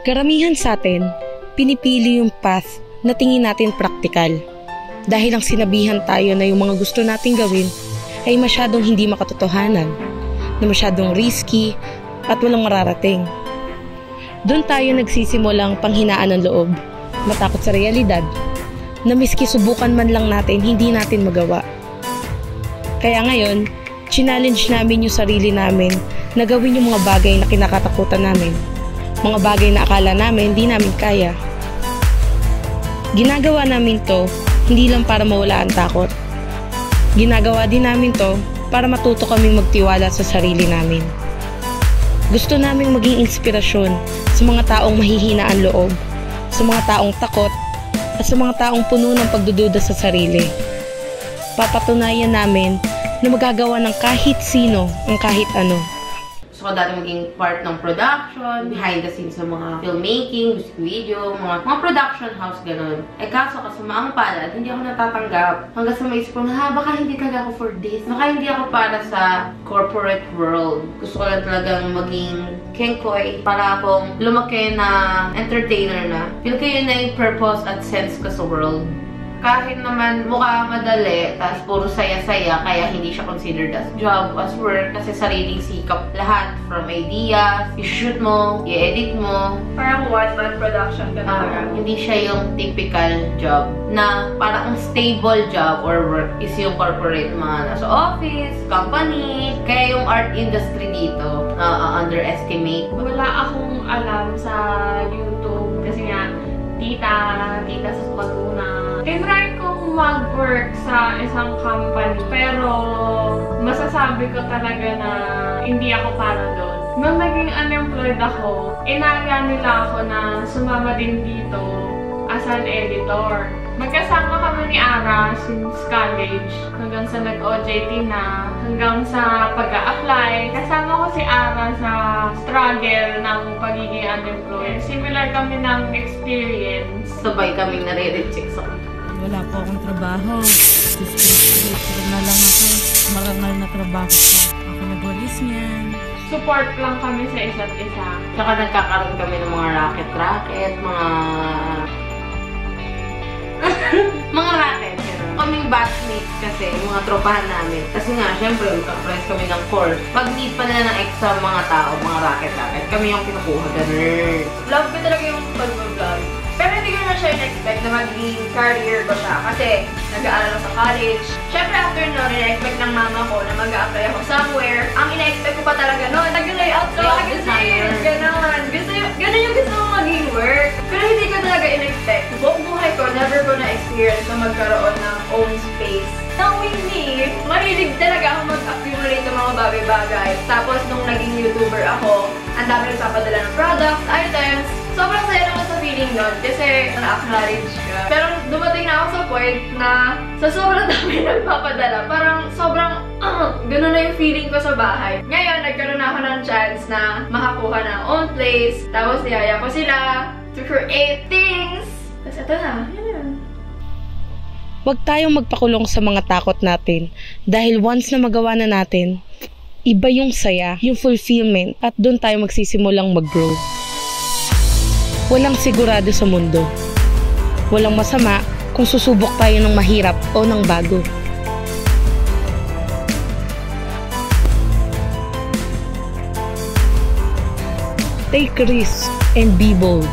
Karamihan sa atin, pinipili yung path na tingin natin praktikal. Dahil ang sinabihan tayo na yung mga gusto nating gawin ay masyadong hindi makatotohanan, na masyadong risky at walang mararating. Doon tayo nagsisimulang panghinaan ng loob, matakot sa realidad, na miski subukan man lang natin, hindi natin magawa. Kaya ngayon, challenge namin yung sarili namin na gawin yung mga bagay na kinakatakutan namin. Mga bagay na akala namin hindi namin kaya. Ginagawa namin to hindi lang para mawala ang takot. Ginagawa din namin to para matuto kaming magtiwala sa sarili namin. Gusto naming maging inspirasyon sa mga taong mahihina ang loob, sa mga taong takot, at sa mga taong puno ng pagdududa sa sarili. Papatunayan namin na magagawa ng kahit sino ang kahit ano. Gusto ko dati maging part ng production, behind the scenes ng mga filmmaking, music video, mga production house, ganun. Eh kaso kasamaang palad, hindi ako natatanggap. Hanggang sa maisip ko na, baka hindi talaga ako for this. Baka hindi ako para sa corporate world. Gusto ko lang talagang maging kengkoy para akong lumaki na entertainer na. Feel ko yun na yung purpose at sense ko sa world. Kahit naman mukha madali, tapos puro saya-saya, kaya hindi siya considered as job, as work, kasi sariling sikap lahat. From ideas, i-shoot mo, i-edit mo. Parang one-man production ka talaga. Hindi siya yung typical job na parang ang stable job or work is yung corporate, mga nasa office, company. Kaya yung art industry dito, underestimate. Wala akong alam sa YouTube kasi nga, tita sa paguna. Tinry kong mag-work sa isang company, pero masasabi ko talaga na hindi ako para doon. Nung naging unemployed ako, inaya nila ako na sumama din dito as an editor. Magkasama kami ni Ara since college, hanggang sa nag-OJT na, hanggang sa pag-a-apply. Kasama ko si Ara sa struggle ng pagiging unemployed. Similar kami ng experience. Sabay kaming nare-reject sa wala po akong trabaho. Straight na lang ako. Marangal na trabaho pa. Ako nag-walis niyan. Support lang kami sa isa't isa. Saka nagkakaroon kami ng mga racket, mga racket. Kaming batchmates kasi, mga tropahan namin. Kasi nga, syempre, magka-price kami ng course. Pag-need pa nila ng extra mga tao, mga racket, kami yung kinukuha. Ganun. Love ko talaga yung pag-vlog. Pero hindi ko na siya in-expect na magiging career ko siya. Kasi nag-aaral ako sa college. Syempre after nun, in-expect ng mama ko na mag-a-apply ako somewhere. Ang in-expect ko pa talaga nun, nag-layout ko magazine. Ganon yung gusto mong maging work. Pero hindi ko talaga in-expect. Buong buhay ko, never ko na-experience na magkaroon ng own space. Knowing me, mahilig talaga ako mag-accumulate ng mga bagay-bagay. Tapos nung naging YouTuber ako, ang dami nagpapadala ng products, items. Sobrang saya naman sa feeling nun kasi na-acknowledge ka. Pero dumating na ako sa point na sa sobrang dami nagpapadala, parang sobrang ganun na yung feeling ko sa bahay. Ngayon, nagkaroon na ako ng chance na makakuha ng own place. Tapos niyaya ko sila to create things. Tapos ito na, yun. Huwag tayong magpakulong sa mga takot natin dahil once na magawa na natin, iba yung saya, yung fulfillment, at doon tayo magsisimulang mag-grow. Walang sigurado sa mundo. Walang masama kung susubok tayo ng mahirap o ng bago. Take risks and be bold.